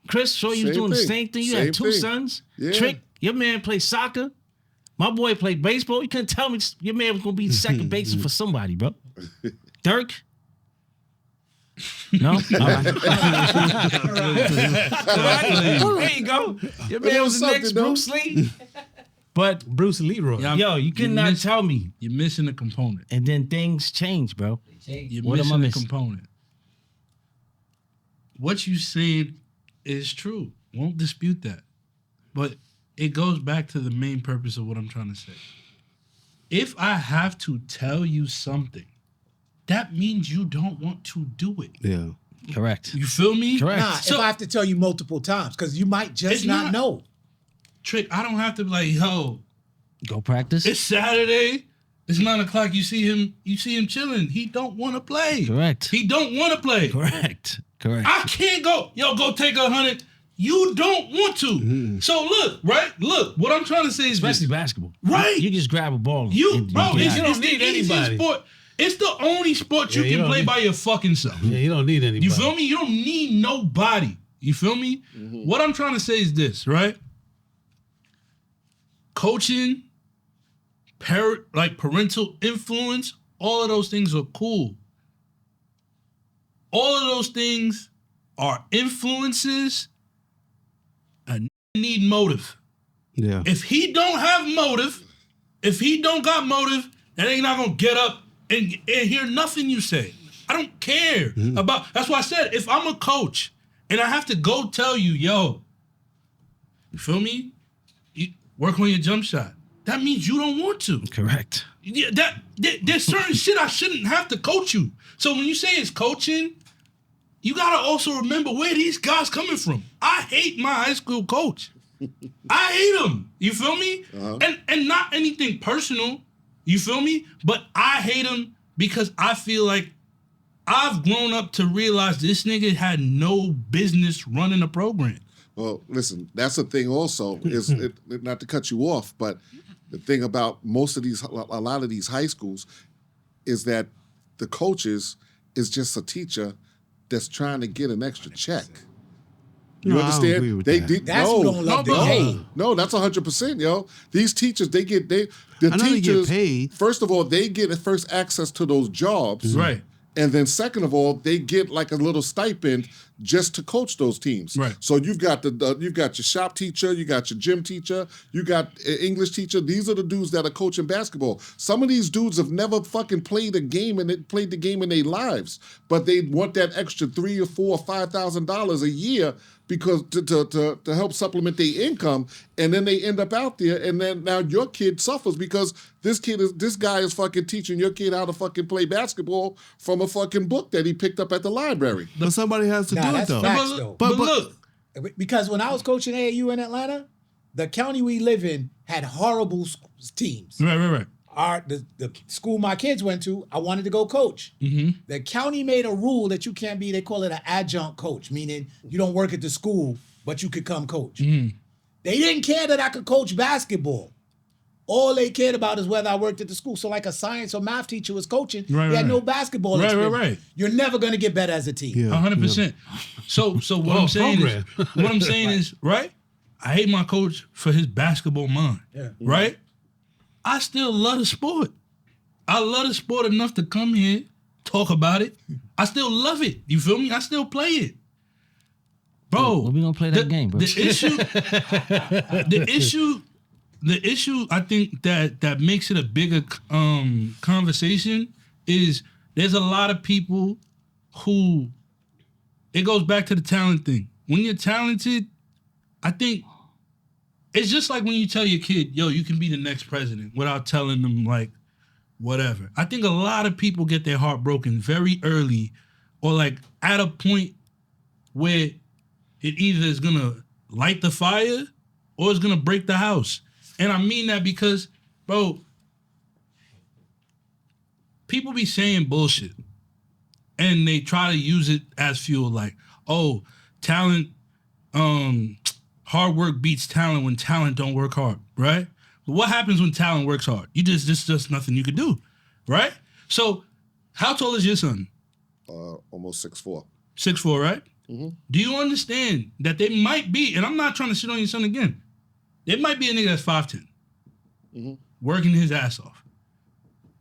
Chris, sure you was Same doing the thing. same thing. You Same had two thing. sons. Yeah. Trick, your man played soccer. My boy played baseball. You couldn't tell me your man was gonna be second baseman for somebody, bro. Dirk. No? All right. There you go. Your But it man was was the next something, though. Bruce Lee. But Bruce Leroy. Yeah, yo, you cannot tell me. You're missing a component. And then things change, bro. You're What am I missing a missing? component. What you saying is true. Won't dispute that. But it goes back to the main purpose of what I'm trying to say. If I have to tell you something, that means you don't want to do it. Yeah. Correct. You feel me? Correct. Nah, So- if I have to tell you multiple times, because you might just It's not not- know. Trick, I don't have to be like, yo, Go practice. it's Saturday. It's 9:00. You see him chilling. He don't want to play. Correct. He don't want to play. Correct. Correct. I can't go. Yo, go take 100. You don't want to. So look, right? Look, what I'm trying to say is Especially this. basketball. Right. You just grab a ball. and You, get bro, out. it's, You don't it's the need easiest anybody. sport. It's the only sport you Yeah, you can don't play need- by your fucking self. Yeah, you don't need anybody. You feel me? You don't need nobody. You feel me? What I'm trying to say is this, right? Coaching, parental influence, all of those things are cool. All of those things are influences and need motive. Yeah. If he don't have motive, if he don't got motive, then they not gonna get up and hear nothing you say. I don't care about. That's why I said if I'm a coach and I have to go tell you, yo, you feel me? You work on your jump shot. That means you don't want to. Correct. Yeah, there's certain shit I shouldn't have to coach you. So when you say it's coaching, you gotta also remember where these guys coming from. I hate my high school coach. I hate him. You feel me? And not anything personal. You feel me? But I hate him because I feel like I've grown up to realize this nigga had no business running a program. Well, listen, that's the thing also, is not to cut you off, but the thing about a lot of these high schools is that the coaches is just a teacher that's trying to get an extra check. You No, I don't understand? agree with that. That's who don't love the game. No, that's 100%, yo. These teachers, the I know they get teachers, paid. first of all, they get first access to those jobs. Right. And then second of all, they get like a little stipend just to coach those teams. Right. So you've got you've got your shop teacher, you got your gym teacher, you got an English teacher. These are the dudes that are coaching basketball. Some of these dudes have never fucking played a game played the game in their lives, but they want that extra $3,000 or $4,000 or $5,000 a year because to help supplement their income, and then they end up out there, and then now your kid suffers because this guy is fucking teaching your kid how to fucking play basketball from a fucking book that he picked up at the library. But somebody has to Nah, do it that's though. fact. But, Facts, though. but But- look, Because when I was coaching AAU in Atlanta, the county we live in had horrible teams. right. The school my kids went to, I wanted to go coach. The county made a rule that you can't be, they call it an adjunct coach, meaning you don't work at the school, but you could come coach. They didn't care that I could coach basketball. All they cared about is whether I worked at the school. So like a science or math teacher was coaching, Right, he had right. no basketball Right, experience. right. You're never going to get better as a team. Yeah. 100%. So what I'm saying program. is, what I'm saying is, right? I hate my coach for his basketball mind. Yeah. Right? I still love the sport. I love the sport enough to come here, talk about it. I still love it. You feel me? I still play it. Bro, When we gonna play that game, bro? The issue I think that makes it a bigger conversation is there's a lot of people who, it goes back to the talent thing. When you're talented, I think it's just like when you tell your kid, yo, you can be the next president without telling them like whatever. I think a lot of people get their heart broken very early or like at a point where it either is gonna light the fire or it's gonna break the house. And I mean that because, bro, people be saying bullshit and they try to use it as fuel like, oh, talent, hard work beats talent when talent don't work hard, right? But what happens when talent works hard? Just nothing you could do, right? So, how tall is your son? Almost 6'4". 6'4", right? Mm-hmm. Do you understand that they might be, and I'm not trying to shit on your son again, there might be a nigga that's 5'10", working his ass off.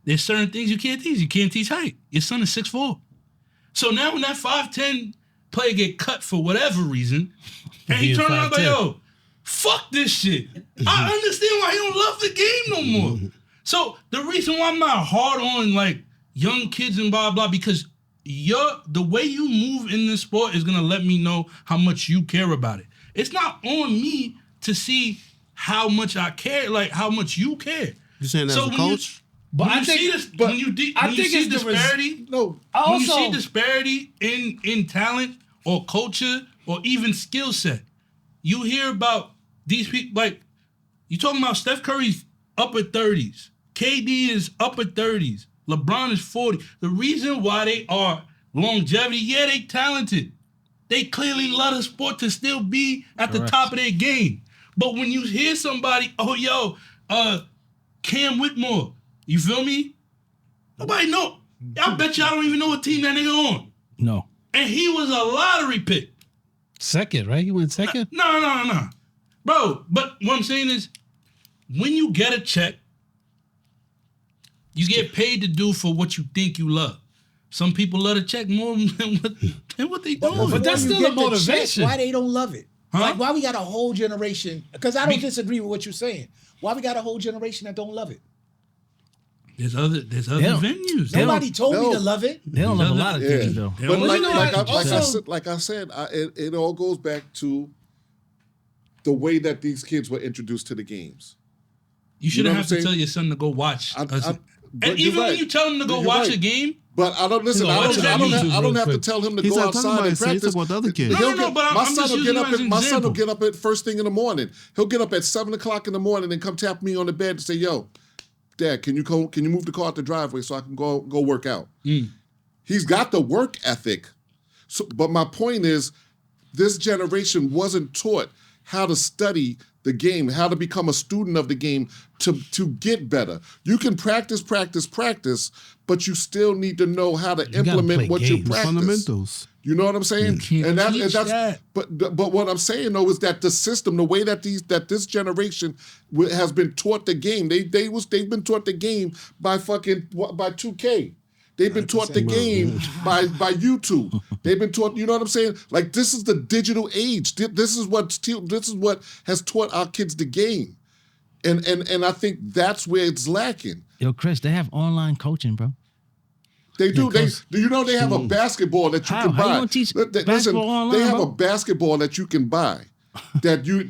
There's certain things you can't teach. You can't teach height. Your son is 6'4". So now when that 5'10" player get cut for whatever reason, and he turn around like, yo, fuck this shit. I understand why he don't love the game no more. So the reason why I'm not hard on like young kids and blah, blah, because the way you move in this sport is gonna let me know how much you care about it. It's not on me to see how much I care, like how much you care. You saying that as a coach? But I think when you see disparity, when you see disparity in talent or culture or even skill set, you hear about these people like you talking about Steph Curry's upper 30s, KD is upper 30s, LeBron is 40. The reason why they are longevity, yeah, they talented. They clearly love the sport to still be at the top of their game. But when you hear somebody, Cam Whitmore, you feel me? Nobody know. I bet you I don't even know what team that nigga on. No. And he was a lottery pick. Second, right? He went second? No. Bro, but what I'm saying is, when you get a check, you get paid to do for what you think you love. Some people love the check more than what they doing. But that's still a motivation. Check, why they don't love it? Huh? Like, why we got a whole generation? Because I don't disagree with what you're saying. Why we got a whole generation that don't love it? There's other venues. Nobody told me to love it. They don't love a lot of things though. But Well, like I said, it all goes back to the way that these kids were introduced to the games. You shouldn't know have what I'm to saying? tell your son to go watch. But and you're even when right. you tell him to go You're watch right. a game, But I don't listen. He's I gonna watch that don't YouTube have real to quick. tell him to He's go not talking outside about and his son, he's practice. talking about the other kids. No, but my I'm son just will using get him up. as an My son will example. get up at first thing in the morning. He'll get up at 7:00 in the morning and come tap me on the bed and say, "Yo, Dad, can you move the car out the driveway so I can go work out?" He's got the work ethic. So, but my point is, this generation wasn't taught how to study the game, how to become a student of the game to get better. You can practice, but you still need to know how to implement what you games. practice. Fundamentals. You know what I'm saying? You can't teach that. But what I'm saying though is that the system, the way that this generation has been taught the game, they've been taught the game by 2K. They've been taught the game by YouTube. They've been taught, you know what I'm saying? Like, this is the digital age. This is what has taught our kids the game. And I think that's where it's lacking. Yo, Chris, they have online coaching, bro. They do. They have a basketball that you can buy. How you gonna teach Listen, basketball online, they have bro? a basketball that you can buy. that you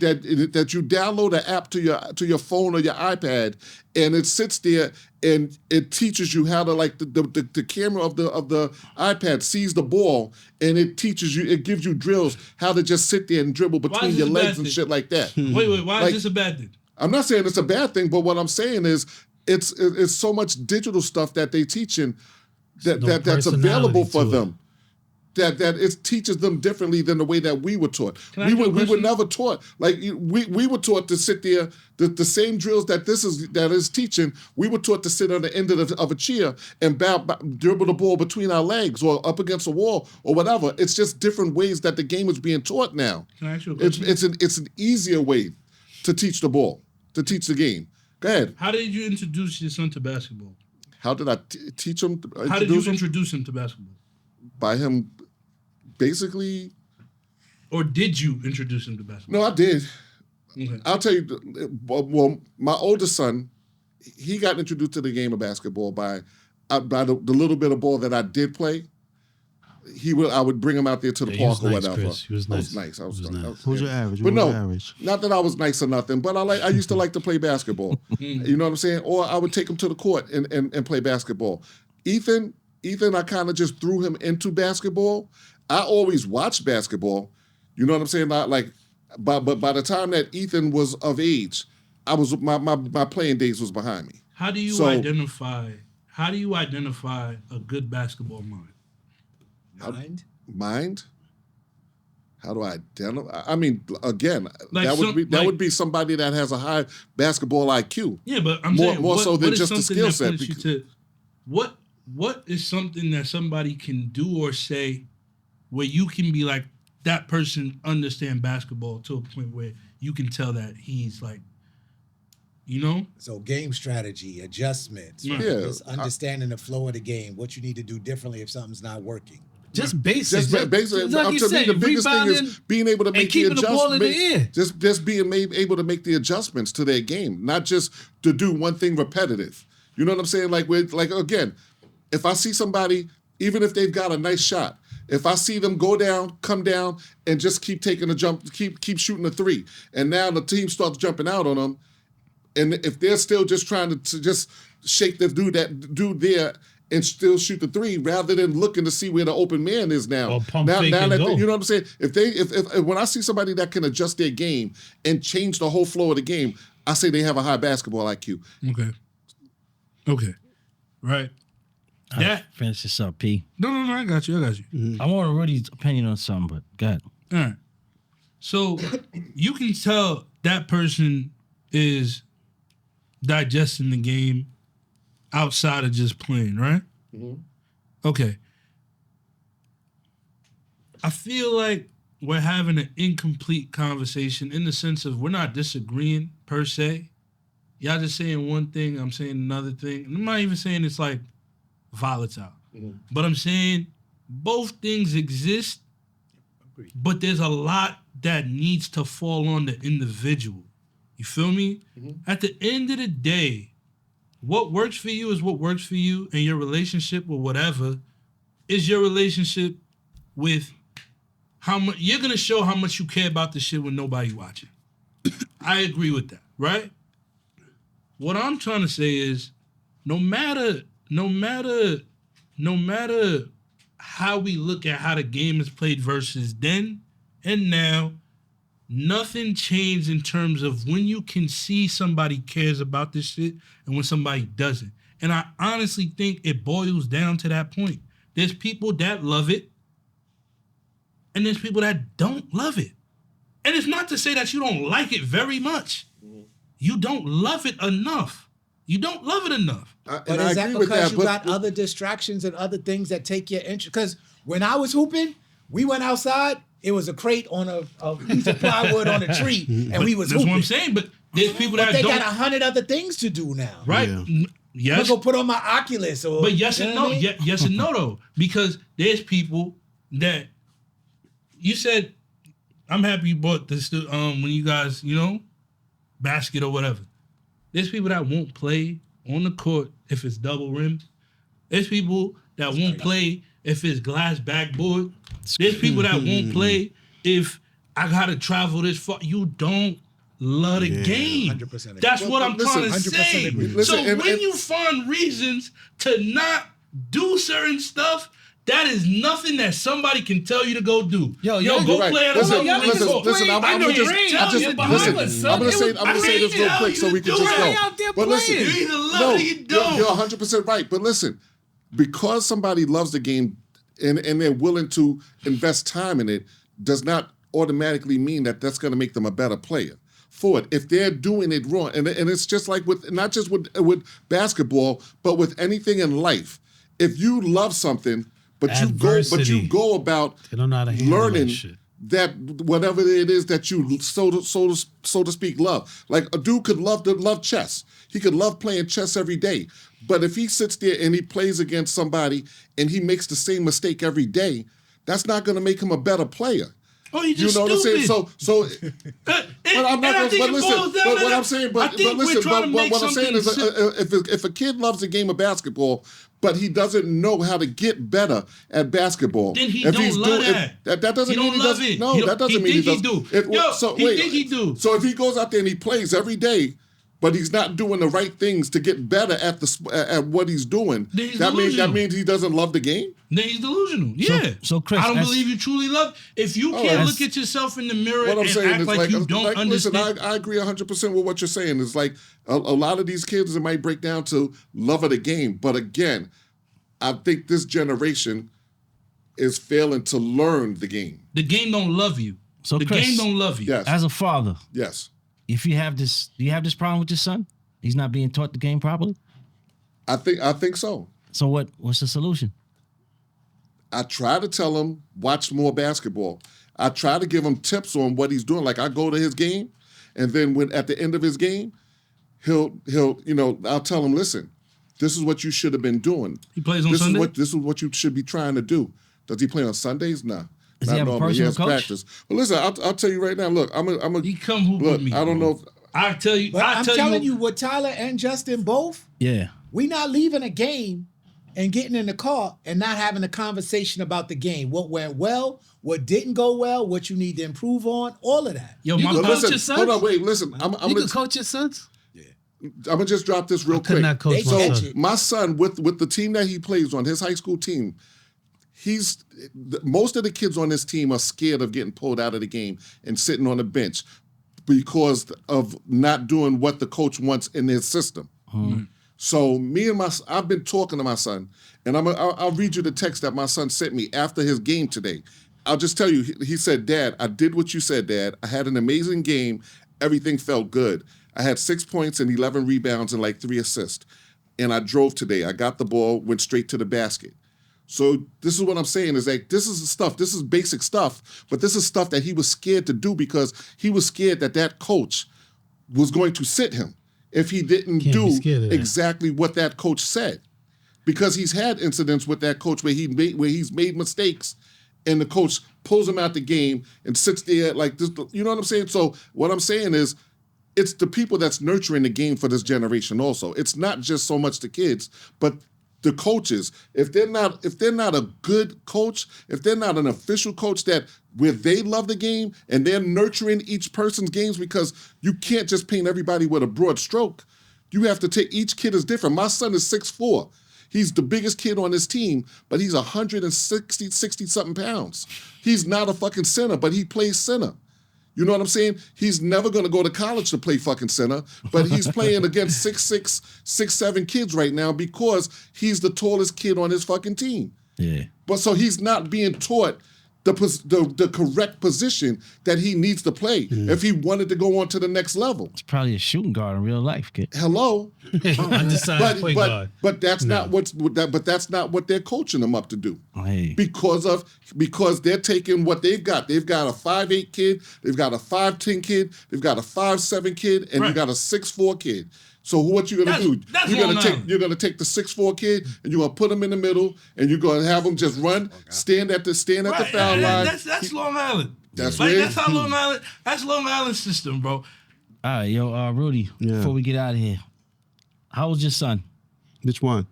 download an app to your phone or your iPad, and it sits there and it teaches you how to, like, the camera of the iPad sees the ball and it gives you drills how to just sit there and dribble between your legs and shit like that. Wait, why Like, is this a bad thing? I'm not saying it's a bad thing, but what I'm saying is it's so much digital stuff that they teaching that's available for them. That it teaches them differently than the way that we were taught. We were never taught. Like, we were taught to sit there, the same drills that is teaching, we were taught to sit on the end of a chair and dribble the ball between our legs or up against a wall or whatever. It's just different ways that the game is being taught now. Can I ask you a question? It's an easier way to teach the ball, to teach the game. Go ahead. How did you introduce your son to basketball? How did I teach him? How did you introduce him to basketball? By him basically. Or did you introduce him to basketball? No, I did. Okay. I'll tell you. Well, my oldest son, he got introduced to the game of basketball by the little bit of ball that I did play. I would bring him out there to the park or whatever. Chris. He was nice. I was nice. Who's your average? But Who's your no, average? not that I was nice or nothing, but I used to like to play basketball. You know what I'm saying? Or I would take him to the court and play basketball. Ethan, I kind of just threw him into basketball. I always watched basketball. You know what I'm saying? But by the time that Ethan was of age, I was my playing days was behind me. How do you identify a good basketball mind? Mind? Mind? How do I identify? I mean, again, Like that would be somebody that has a high basketball IQ. Yeah, but I'm more saying, more what, so than what is just the something skill that set. points you to, what is something that somebody can do or say where you can be like, that person understand basketball to a point where you can tell that he's like, you know? So game strategy, adjustments, Yeah. right? Yeah. Just understanding the flow of the game, what you need to do differently if something's not working. Just basics. Just basically, like you to said, me, the biggest thing rebounding is being able to and make keeping the ball in the air. Just being able to make the adjustments to their game, not just to do one thing repetitive. You know what I'm saying? Like again, if I see somebody, even if they've got a nice shot, if I see them go down, come down, and just keep taking a jump, keep shooting a three, and now the team starts jumping out on them, and if they're still just trying to just shake the dude there and still shoot the three rather than looking to see where the open man is now. Or pump now fake and that go. you know what I'm saying? If when I see somebody that can adjust their game and change the whole flow of the game, I say they have a high basketball IQ. Okay. Right. That Finish this up, P. no, I got you. I want Rudy's opinion on something, but go ahead. All right. So you can tell that person is digesting the game outside of just playing, right? Okay. I feel like we're having an incomplete conversation in the sense of we're not disagreeing per se. Y'all just saying one thing, I'm saying another thing. I'm not even saying it's like volatile. But I'm saying both things exist, but there's a lot that needs to fall on the individual. You feel me? At the end of the day, what works for you is what works for you, and your relationship with whatever is your relationship with how much you're gonna show how much you care about the shit when nobody watching. I agree with that, right? What I'm trying to say is, no matter how we look at how the game is played versus then and now, nothing changed in terms of when you can see somebody cares about this shit and when somebody doesn't. And I honestly think it boils down to that point. There's people that love it, and there's people that don't love it. And it's not to say that you don't like it very much. You don't love it enough. You don't love it enough. But is that because you got other distractions and other things that take your interest? Because when I was hooping, we went outside. It was a crate on a piece of plywood on a tree, and we was That's hooping. what I'm saying. But there's people But that they don't. got 100 other things to do now. Right? Yeah. Yes. I'm gonna go put on my Oculus. Or, But yes and you no. know what I mean? Yes and no though, because there's people that you said, I'm happy you bought this when you guys, basket or whatever. There's people that won't play on the court if it's double rimmed. There's people that won't play if it's glass backboard. There's people that won't play if I gotta travel this far. You don't love the game. 100% agree. That's what I'm trying to 100% say. agree. Listen, So when you find reasons to not do certain stuff, that is nothing that somebody can tell you to go do. Yo, go right. play at Listen, a local listen, court. listen, I'm I know gonna you just- ain't I'm just- out listen, here I'm gonna say this real I quick so mean, we can you just do go. it. out there But listen, playing. You either love it or you don't. You're 100% right. But listen, because somebody loves the game and they're willing to invest time in it, does not automatically mean that that's going to make them a better player for it. If they're doing it wrong, and it's just like with not just with basketball, but with anything in life. If you love something, but you Adversity. go about They don't know how to handle learning that shit. that whatever it is that you so to speak love. Like a dude could love chess. He could love playing chess every day. But if he sits there and he plays against somebody and he makes the same mistake every day, that's not going to make him a better player. Oh, you just know what I'm saying? stupid. So But I'm not going to listen. But what I'm saying, but listen, what I'm saying is, if a kid loves the game of basketball, but he doesn't know how to get better at basketball, Then he if don't he's love doing, that. that doesn't He mean don't he love doesn't. it. No, He don't- that doesn't he mean he think doesn't. he do. Yo, he think he do. So if he goes out there and he plays every day, but he's not doing the right things to get better at at what he's doing, Then he's that delusional. means he doesn't love the game. Then he's delusional. Yeah. so Chris, I don't as- believe you truly love. If you can't that's- look at yourself in the mirror What I'm and saying act is like you don't listen, understand. I agree 100% with what you're saying. It's like a lot of these kids, it might break down to love of the game. But again, I think this generation is failing to learn the game. The game don't love you. So the Chris, game don't love you. Yes. as a father, Yes. if you have this, do you have this problem with your son? He's not being taught the game properly. I think so. So what's the solution? I try to tell him, watch more basketball. I try to give him tips on what he's doing. Like I go to his game, and then when at the end of his game, he'll I'll tell him, listen, this is what you should have been doing. He plays on this Sunday? This is what you should be trying to do. Does he play on Sundays? Nah. Does Not he have a normally. personal has coach? practice. But listen, I'll tell you right now. Look, I'm a. He come hoop Look, with me. I don't know. I tell you. But I I'm tell telling you, with Tyler and Justin both, Yeah. we not leaving a game and getting in the car and not having a conversation about the game. What went well, what didn't go well, what you need to improve on, all of that. Yo, You my can coach. coach your Listen, sons? hold on, wait, listen. I'm You gonna can coach your sons? just drop this real I could quick. not coach They my catch son. it. My son, with the team that he plays on, his high school team, most of the kids on this team are scared of getting pulled out of the game and sitting on the bench because of not doing what the coach wants in their system. So I've been talking to my son, and I'll read you the text that my son sent me after his game today. I'll just tell you, he said, "Dad, I did what you said, Dad. I had an amazing game. Everything felt good. I had 6 points and 11 rebounds and like 3 assists. And I drove today. I got the ball, went straight to the basket." So this is what I'm saying is like, this is basic stuff, but this is stuff that he was scared to do because he was scared that coach was going to sit him if he didn't Can't be do scared of that. exactly what that coach said. Because he's had incidents with that coach where he's made mistakes and the coach pulls him out the game and sits there like this. You know what I'm saying? So what I'm saying is it's the people that's nurturing the game for this generation also. It's not just so much the kids, but the coaches. If they're not a good coach, if they're not an official coach that where they love the game and they're nurturing each person's games, because you can't just paint everybody with a broad stroke. You have to take each kid is different. My son is 6'4". He's the biggest kid on his team, but he's 60 something pounds. He's not a fucking center, but he plays center. You know what I'm saying? He's never going to go to college to play fucking center, but he's playing against 6'6", 6'7" kids right now because he's the tallest kid on his fucking team. Yeah. But so he's not being taught the correct position that he needs to play if he wanted to go on to the next level. It's probably a shooting guard in real life, kid. Hello, Undecided point guard. but that's not that's not what they're coaching them up to do. Hey. Because they're taking what they've got. They've got a 5'8" kid, they've got a 5'10" kid, they've got a 5'7" kid, and you Right. got a 6'4" kid. So what you gonna do? That's You're Long gonna take Island. you're gonna take the 6'4" kid and you're gonna put him in the middle and you're gonna have him just run, stand at the foul line. That's Long Island. That's like where- that's how Long Island. That's Long Island system, bro. All right, yo, Rudy, Yeah. before we get out of here, how old's your son? Which one?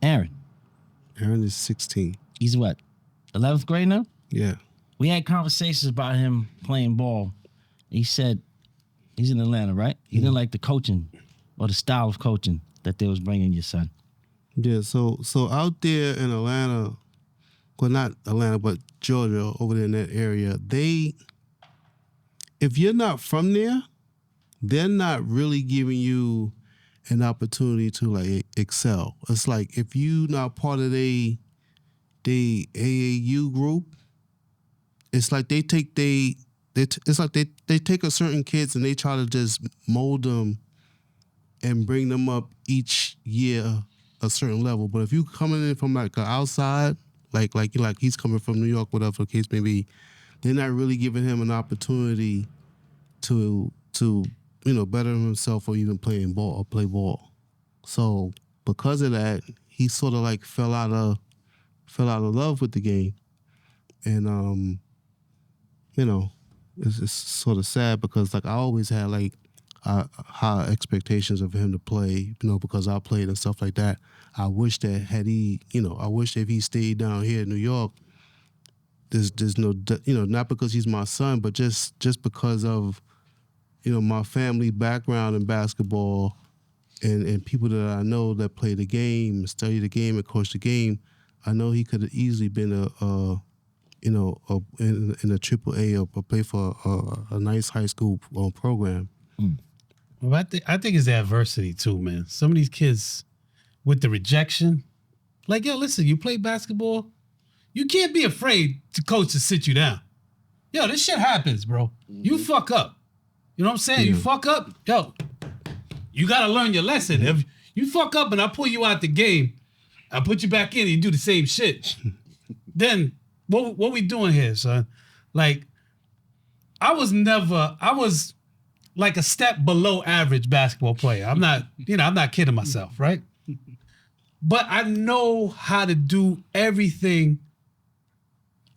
Aaron. Aaron is 16. He's what? 11th grade now? Yeah. We had conversations about him playing ball. He said he's in Atlanta, right? He didn't like the coaching or the style of coaching that they was bringing your son. Yeah, so out there in Atlanta, well, not Atlanta, but Georgia, over there in that area, if you're not from there, they're not really giving you an opportunity to like excel. It's like if you not part of the AAU group, it's like they take it's like they take a certain kids and they try to just mold them and bring them up each year a certain level. But if you coming in from like the outside, like he's coming from New York, whatever the case may be, they're not really giving him an opportunity to better himself or even play ball. So because of that, he sort of like fell out of love with the game, and it's sort of sad because like I always had like high expectations of him to play, because I played and stuff like that. I wish that if he stayed down here in New York, there's no, not because he's my son, but just because of, my family background in basketball and people that I know that play the game, study the game, and coach the game. I know he could have easily been in a AAA or play for a nice high school program. Well, I think it's the adversity too, man. Some of these kids with the rejection, like, yo, listen, you play basketball, You can't be afraid to coach to sit you down. Yo, this shit happens, bro. You fuck up. You know what I'm saying? You fuck up, yo, you gotta learn your lesson. If you fuck up and I pull you out the game, I put you back in and you do the same shit, then what we doing here, son? Like, I was like a step below average basketball player. I'm not kidding myself, right? But I know how to do everything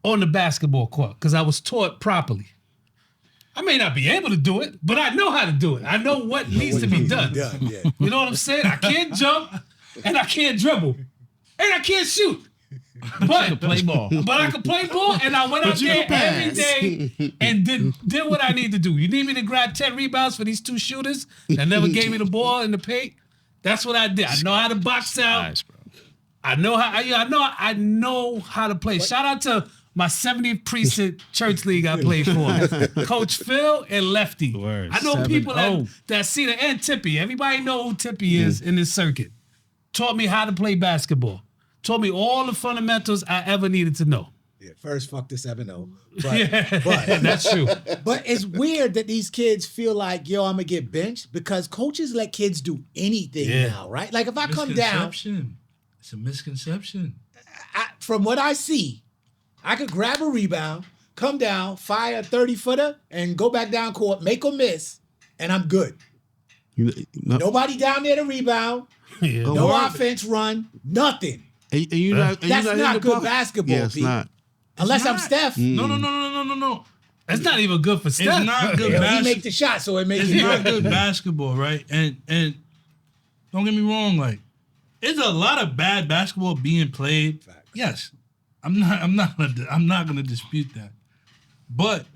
on the basketball court because I was taught properly. I may not be able to do it, but I know how to do it. I know what needs to be done. Yeah. You know what I'm saying? I can't jump, and I can't dribble, and I can't shoot. But Play ball. But I could play ball, and I went out there every day and did what I need to do. You need me to grab 10 rebounds for these 2 shooters that never gave me the ball in the paint? That's what I did. I know how to box out. Nice, bro. I know how to play. Shout out to my 70th precinct church league I played for. Coach Phil and Lefty. Word. I know 7-0. people that see the and Tippy. Everybody know who Tippy is in this circuit. Taught me how to play basketball. Taught me all the fundamentals I ever needed to know. Yeah, first fuck the 7-0. But that's true. But it's weird that these kids feel like, yo, I'm gonna get benched because coaches let kids do anything now, right? Like if I come down, It's a misconception. from what I see, I could grab a rebound, come down, fire a 30-footer, and go back down court, make a miss, and I'm good. Nobody down there to rebound. Yeah. No offense run. Nothing. That's not good basketball, Yeah, it's Pete. not. Unless I'm Steph. No. That's not even good for Steph. It's not good He basketball. make the shot, so it makes It's it not good. good basketball, right? And don't get me wrong, like there's a lot of bad basketball being played. Facts. Yes, I'm not gonna dispute that. But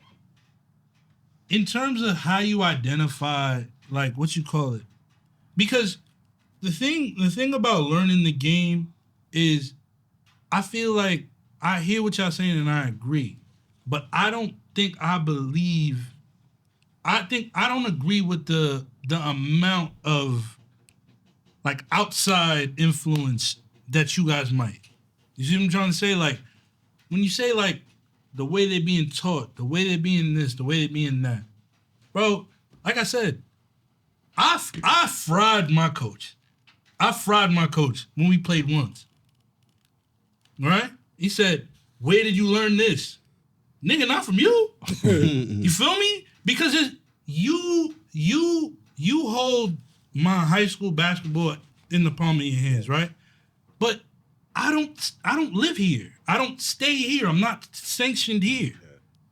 in terms of how you identify, like what you call it, because the thing about learning the game is, I feel like I hear what y'all saying and I agree, but I don't agree with the amount of like outside influence that you guys might. You see what I'm trying to say? Like when you say like the way they're being taught, the way they're being this, the way they're being that, bro. Like I said, I fried my coach. I fried my coach when we played once. Right? He said, "Where did you learn this?" Nigga, not from you. You feel me? Because it's you hold my high school basketball in the palm of your hands, right? But I don't live here. I don't stay here. I'm not sanctioned here.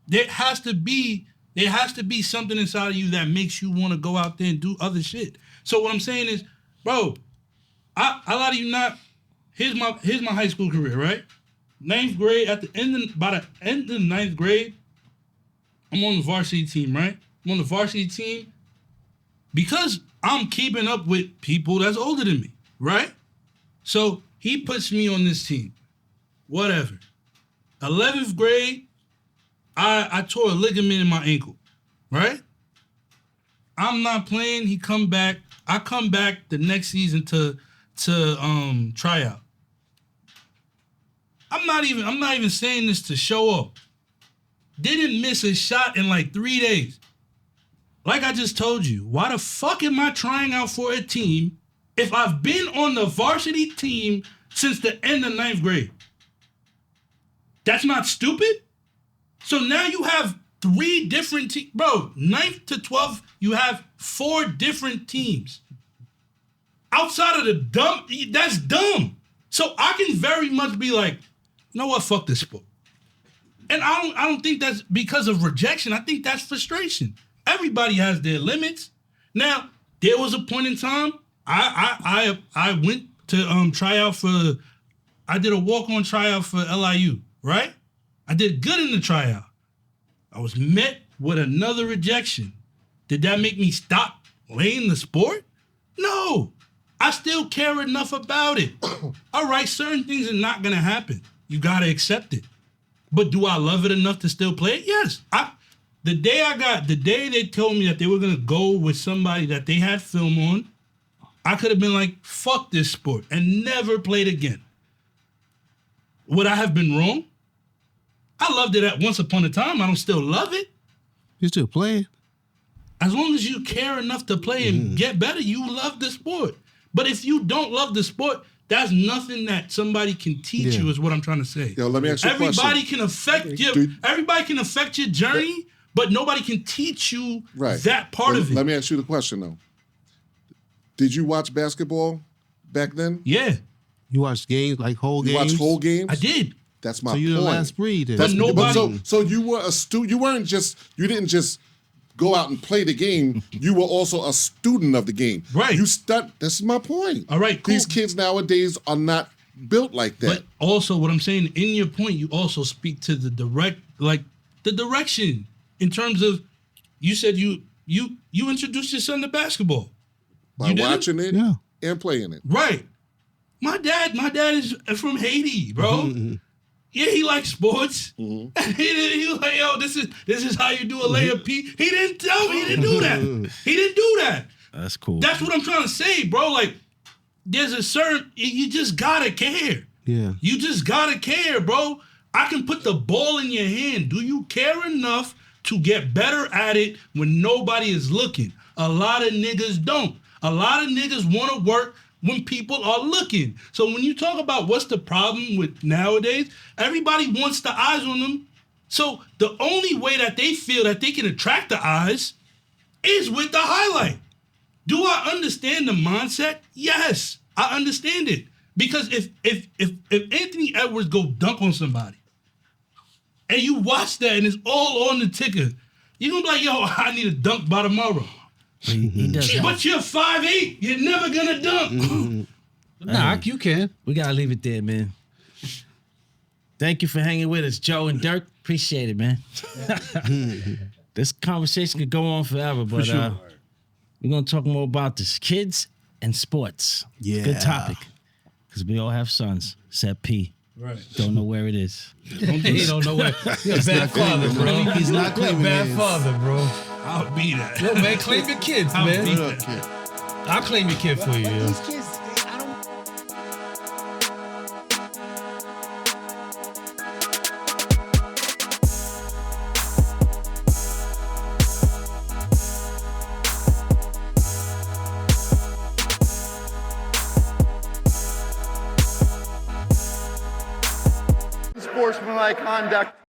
There has to be something inside of you that makes you want to go out there and do other shit. So what I'm saying is, bro, a lot of you not. Here's my high school career, right? 9th grade, by the end of the 9th grade, I'm on the varsity team, right? I'm on the varsity team because I'm keeping up with people that's older than me, right? So he puts me on this team. Whatever. 11th grade, I tore a ligament in my ankle, right? I'm not playing. He come back. I come back the next season to try out. I'm not even saying this to show up. Didn't miss a shot in like 3 days. Like I just told you, why the fuck am I trying out for a team if I've been on the varsity team since the end of 9th grade? That's not stupid? So now you have 3 different teams. Bro, 9th to 12th, you have 4 different teams. Outside of the dumb, that's dumb. So I can very much be like, you know what, fuck this sport. And I don't think that's because of rejection. I think that's frustration. Everybody has their limits. Now, there was a point in time I went to try out for, I did a walk-on tryout for LIU, right? I did good in the tryout. I was met with another rejection. Did that make me stop playing the sport? No. I still care enough about it. All right, certain things are not going to happen. You got to accept it. But do I love it enough to still play it? Yes. The day they told me that they were going to go with somebody that they had film on, I could have been like, fuck this sport and never played again. Would I have been wrong? I loved it at once upon a time. I don't still love it. You still play? As long as you care enough to play and get better, you love the sport. But if you don't love the sport, that's nothing that somebody can teach you, is what I'm trying to say. Yo, let me ask you a question. Everybody can affect your journey, but nobody can teach you that part of it. Let me ask you the question though. Did you watch basketball back then? Yeah. You watched games, like whole games? You watched whole games? I did. That's my So you're point. the last breed then. But nobody. So you were a student. You didn't just go out and play the game. You were also a student of the game. Right. This is my point. All right, cool. These kids nowadays are not built like that. But also, what I'm saying, in your point, you also speak to the direction in terms of, you said you introduced your son to basketball. By watching it and playing it. Right. My dad is from Haiti, bro. Yeah, he likes sports. And he was like, yo, this is how you do a layup. He didn't tell me. He didn't do that. He didn't do that. That's cool. That's what I'm trying to say, bro. Like, there's a certain, you just gotta care. Yeah. You just gotta care, bro. I can put the ball in your hand. Do you care enough to get better at it when nobody is looking? A lot of niggas don't. A lot of niggas want to work when people are looking. So when you talk about what's the problem with nowadays, everybody wants the eyes on them. So the only way that they feel that they can attract the eyes is with the highlight. Do I understand the mindset? Yes, I understand it. Because if Anthony Edwards go dunk on somebody and you watch that and it's all on the ticker, you're gonna be like, yo, I need a dunk by tomorrow. He does that. But you're 5'8", you're never gonna dunk. Nah, you can. We gotta leave it there, man. Thank you for hanging with us, Joe and Dirk. Appreciate it, man. This conversation could go on forever, but we're gonna talk more about this. Kids and sports. Yeah. Good topic. Because we all have sons. Except P. Right. Don't know where it is. He don't know where. You're a bad father, bro. He's not You're a claiming bad his. father, bro. I'll be that. Yo, man, claim your kids, I'll man. be that. I'll claim your kid for you, yo. These kids, I don't. Sportsmanlike conduct.